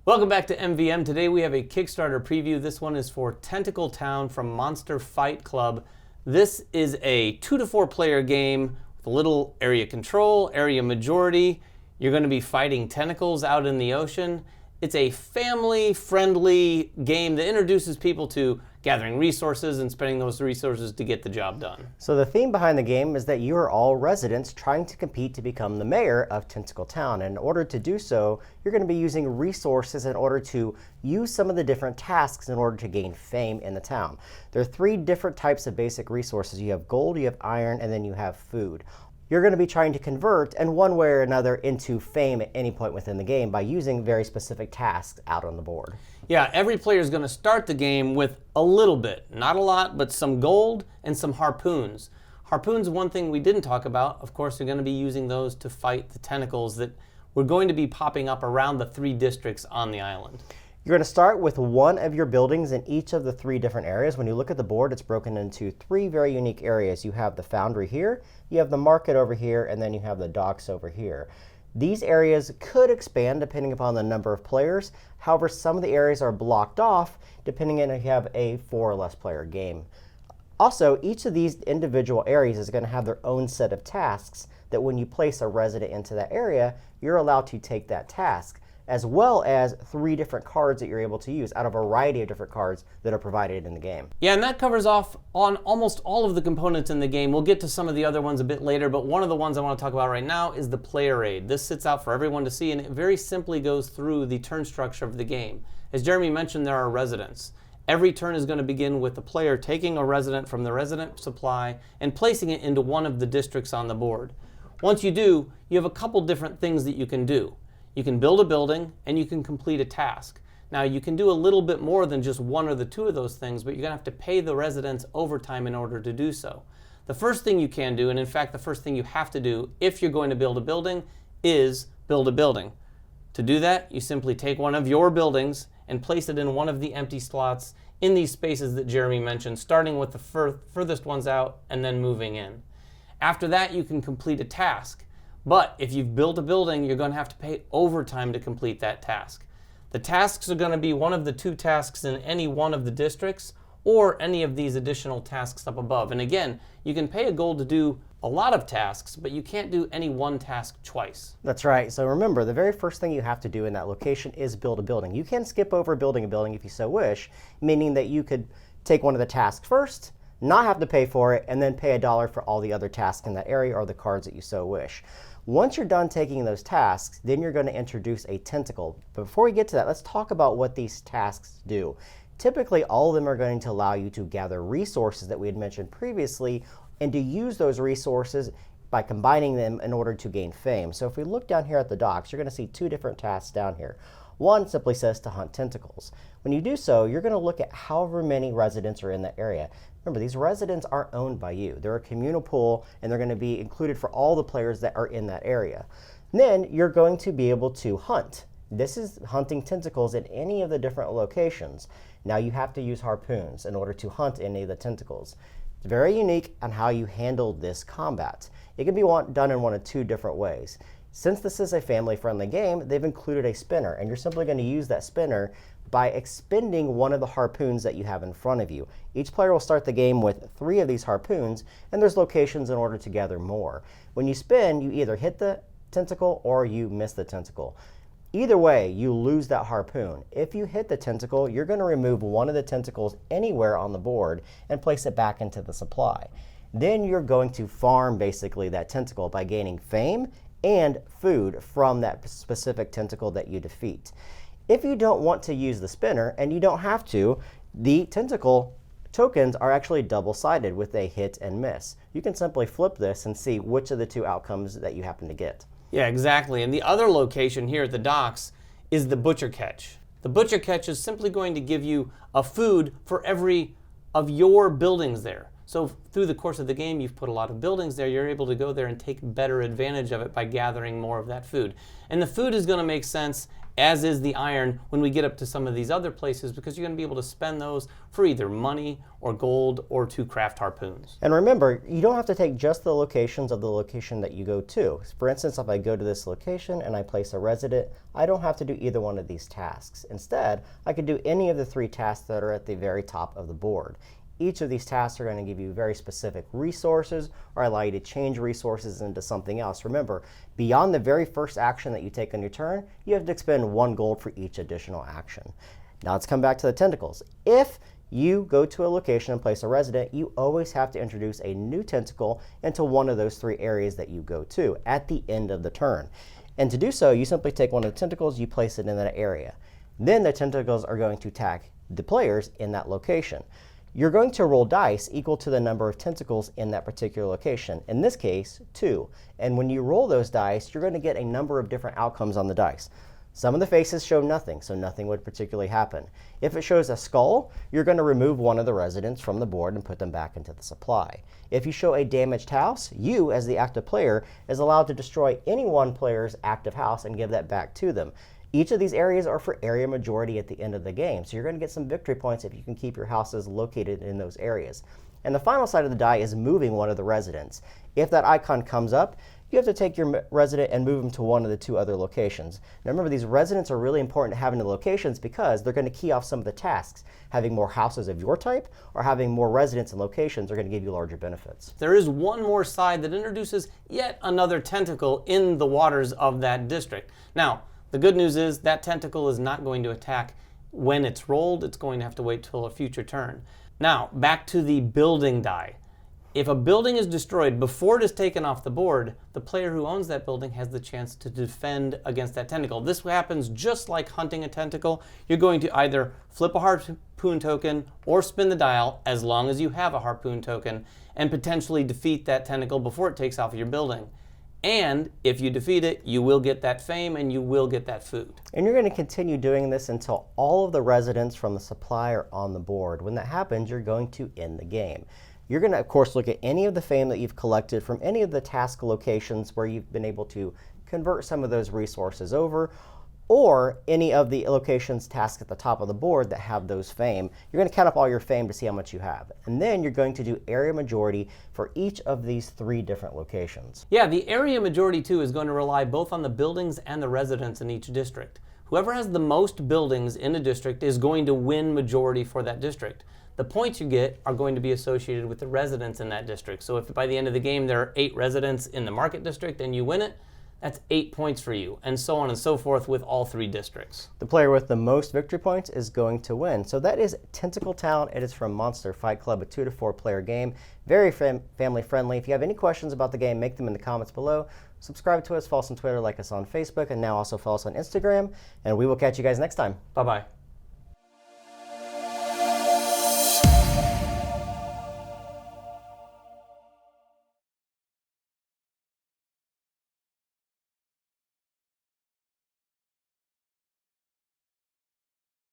Welcome back to MVM. Today we have a Kickstarter preview. This one is for Tentacle Town from Monster Fight Club. This is a 2 to 4 player game with a little area control, area majority. You're going to be fighting tentacles out in the ocean. It's a family-friendly game that introduces people to gathering resources and spending those resources to get the job done. So the theme behind the game is that you are all residents trying to compete to become the mayor of Tentacle Town. And in order to do so, you're going to be using resources in order to use some of the different tasks in order to gain fame in the town. There are 3 different types of basic resources. You have gold, you have iron, and then you have food. You're going to be trying to convert in one way or another into fame at any point within the game by using very specific tasks out on the board. Yeah, every player is going to start the game with a little bit, not a lot, but some gold and some harpoons. Harpoons, one thing we didn't talk about. Of course, you're going to be using those to fight the tentacles that were going to be popping up around the 3 districts on the island. You're going to start with one of your buildings in each of the 3 different areas. When you look at the board, it's broken into 3 very unique areas. You have the foundry here, you have the market over here, and then you have the docks over here. These areas could expand depending upon the number of players. However, some of the areas are blocked off depending on if you have a 4 or less player game. Also, each of these individual areas is going to have their own set of tasks that when you place a resident into that area, you're allowed to take that task, as well as 3 different cards that you're able to use out of a variety of different cards that are provided in the game. Yeah, and that covers off on almost all of the components in the game. We'll get to some of the other ones a bit later, but one of the ones I want to talk about right now is the player aid. This sits out for everyone to see, and it very simply goes through the turn structure of the game. As Jeremy mentioned, there are residents. Every turn is going to begin with the player taking a resident from the resident supply and placing it into one of the districts on the board. Once you do, you have a couple different things that you can do. You can build a building and you can complete a task. Now you can do a little bit more than just 1 or the 2 of those things, but you're going to have to pay the residents overtime in order to do so. The first thing you can do, and in fact the first thing you have to do if you're going to build a building, is build a building. To do that, you simply take one of your buildings and place it in one of the empty slots in these spaces that Jeremy mentioned, starting with the furthest ones out and then moving in. After that, you can complete a task. But if you've built a building, you're going to have to pay overtime to complete that task. The tasks are going to be one of the 2 tasks in any one of the districts or any of these additional tasks up above. And again, you can pay a gold to do a lot of tasks, but you can't do any one task twice. That's right. So remember, the very first thing you have to do in that location is build a building. You can skip over building a building if you so wish, meaning that you could take one of the tasks first, not have to pay for it, and then pay $1 for all the other tasks in that area or the cards that you so wish. Once you're done taking those tasks, then you're going to introduce a tentacle. But before we get to that, let's talk about what these tasks do. Typically, all of them are going to allow you to gather resources that we had mentioned previously and to use those resources by combining them in order to gain fame. So if we look down here at the docks, you're going to see 2 different tasks down here. One simply says to hunt tentacles. When you do so, you're going to look at however many residents are in that area. Remember, these residents aren't owned by you. They're a communal pool, and they're going to be included for all the players that are in that area. Then you're going to be able to hunt. This is hunting tentacles in any of the different locations. Now you have to use harpoons in order to hunt any of the tentacles. It's very unique on how you handle this combat. It can be done in one of 2 different ways. Since this is a family-friendly game, they've included a spinner, and you're simply going to use that spinner by expending one of the harpoons that you have in front of you. Each player will start the game with 3 of these harpoons, and there's locations in order to gather more. When you spin, you either hit the tentacle or you miss the tentacle. Either way, you lose that harpoon. If you hit the tentacle, you're going to remove one of the tentacles anywhere on the board and place it back into the supply. Then you're going to farm basically that tentacle by gaining fame and food from that specific tentacle that you defeat. If you don't want to use the spinner, and you don't have to, the tentacle tokens are actually double-sided with a hit and miss. You can simply flip this and see which of the 2 outcomes that you happen to get. Yeah, exactly. And the other location here at the docks is the butcher catch. The butcher catch is simply going to give you a food for every of your buildings there. So through the course of the game, you've put a lot of buildings there. You're able to go there and take better advantage of it by gathering more of that food. And the food is going to make sense as is the iron when we get up to some of these other places, because you're going to be able to spend those for either money or gold or to craft harpoons. And remember, you don't have to take just the locations of the location that you go to. For instance, if I go to this location and I place a resident, I don't have to do either one of these tasks. Instead, I could do any of the 3 tasks that are at the very top of the board. Each of these tasks are going to give you very specific resources or allow you to change resources into something else. Remember, beyond the very first action that you take on your turn, you have to expend 1 gold for each additional action. Now let's come back to the tentacles. If you go to a location and place a resident, you always have to introduce a new tentacle into one of those 3 areas that you go to at the end of the turn. And to do so, you simply take one of the tentacles, you place it in that area. Then the tentacles are going to attack the players in that location. You're going to roll dice equal to the number of tentacles in that particular location. In this case, 2. And when you roll those dice, you're going to get a number of different outcomes on the dice. Some of the faces show nothing, so nothing would particularly happen. If it shows a skull, you're going to remove one of the residents from the board and put them back into the supply. If you show a damaged house, you, as the active player, is allowed to destroy any one player's active house and give that back to them. Each of these areas are for area majority at the end of the game, so you're going to get some victory points if you can keep your houses located in those areas. And the final side of the die is moving one of the residents. If that icon comes up, you have to take your resident and move them to one of the 2 other locations. Now remember, these residents are really important to having the locations because they're going to key off some of the tasks. Having more houses of your type or having more residents and locations are going to give you larger benefits. There is one more side that introduces yet another tentacle in the waters of that district. Now, the good news is that tentacle is not going to attack when it's rolled. It's going to have to wait till a future turn. Now, back to the building die. If a building is destroyed before it is taken off the board, the player who owns that building has the chance to defend against that tentacle. This happens just like hunting a tentacle. You're going to either flip a harpoon token or spin the dial, as long as you have a harpoon token, and potentially defeat that tentacle before it takes off your building. And if you defeat it, you will get that fame and you will get that food. And you're going to continue doing this until all of the residents from the supply are on the board. When that happens, you're going to end the game. You're going to, of course, look at any of the fame that you've collected from any of the task locations where you've been able to convert some of those resources over, or any of the locations tasks at the top of the board that have those fame. You're going to count up all your fame to see how much you have. And then you're going to do area majority for each of these 3 different locations. Yeah, the area majority too is going to rely both on the buildings and the residents in each district. Whoever has the most buildings in a district is going to win majority for that district. The points you get are going to be associated with the residents in that district. So if by the end of the game there are 8 residents in the market district and you win it, that's 8 points for you, and so on and so forth with all 3 districts. The player with the most victory points is going to win. So that is Tentacle Town. It is from Monster Fight Club, a 2 to 4 player game. Very family friendly. If you have any questions about the game, make them in the comments below. Subscribe to us, follow us on Twitter, like us on Facebook, and now also follow us on Instagram. And we will catch you guys next time. Bye-bye.